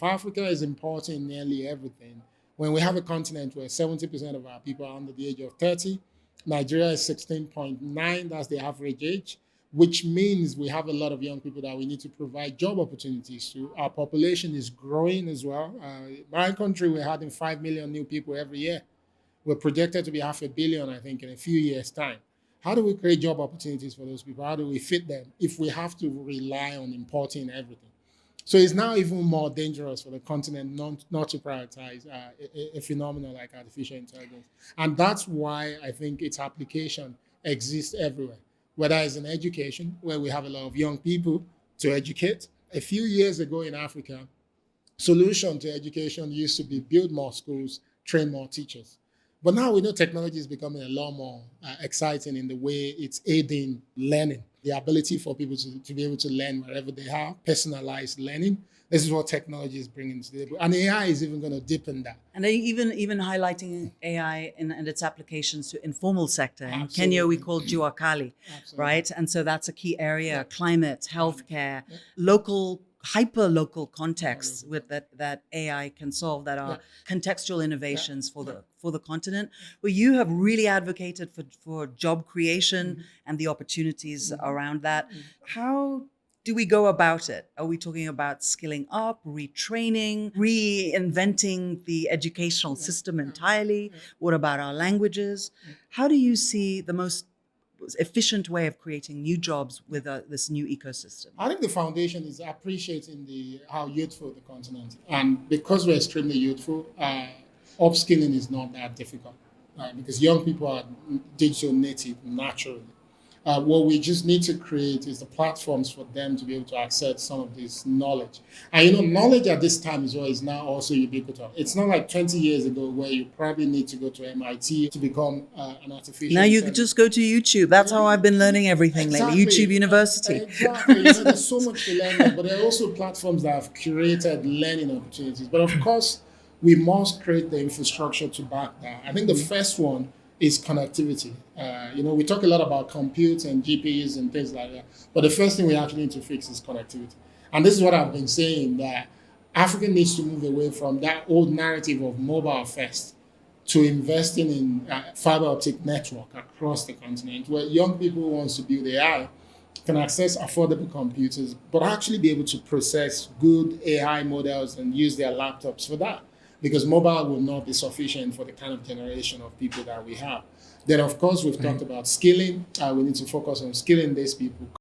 Africa is importing nearly everything. When we have a continent where 70% of our people are under the age of 30, Nigeria is 16.9, that's the average age, which means we have a lot of young people that we need to provide job opportunities to. Our population is growing as well. My country, we're having 5 million new people every year. We're projected to be 500 million, I think, in a few years' time. How do we create job opportunities for those people? How do we fit them if we have to rely on importing everything? So it's now even more dangerous for the continent not to prioritize a phenomenon like artificial intelligence. And that's why I think its application exists everywhere, whether it's in education, where we have a lot of young people to educate. A few years ago in Africa, solution to education used to be build more schools, train more teachers. But now we know technology is becoming a lot more exciting in the way it's aiding learning, the ability for people to be able to learn wherever they are, personalized learning. This is what technology is bringing to the table. And AI is even going to deepen that. And they even highlighting AI and its applications to informal sector. In Absolutely. Kenya, we call Jua Kali, Absolutely. right? And so that's a key area, Yeah. climate, healthcare, Yeah. local, hyper-local contexts with that AI can solve, that are contextual innovations for the continent, where you have really advocated for job creation and the opportunities around that. How do we go about it? Are we talking about skilling up, retraining, reinventing the educational system entirely? What about our languages? How do you see the most efficient way of creating new jobs with this new ecosystem? I think the foundation is appreciating how youthful the continent is. And because we're extremely youthful, upskilling is not that difficult because young people are digital native naturally. What we just need to create is the platforms for them to be able to access some of this knowledge. And knowledge at this time as well is now also ubiquitous. It's not like 20 years ago where you probably need to go to MIT to become an artificial Now you intelligence. could just go to YouTube. That's how I've been learning everything lately. YouTube University. Exactly. There's so much to learn there, but there are also platforms that have curated learning opportunities. But of course, we must create the infrastructure to back that. I think the first one is connectivity. We talk a lot about compute and GPUs and things like that, but the first thing we actually need to fix is connectivity. And this is what I've been saying, that Africa needs to move away from that old narrative of mobile first to investing in fiber optic network across the continent, where young people who want to build AI can access affordable computers, but actually be able to process good AI models and use their laptops for that, because mobile will not be sufficient for the kind of generation of people that we have. Then, of course, we've talked about skilling. We need to focus on skilling these people.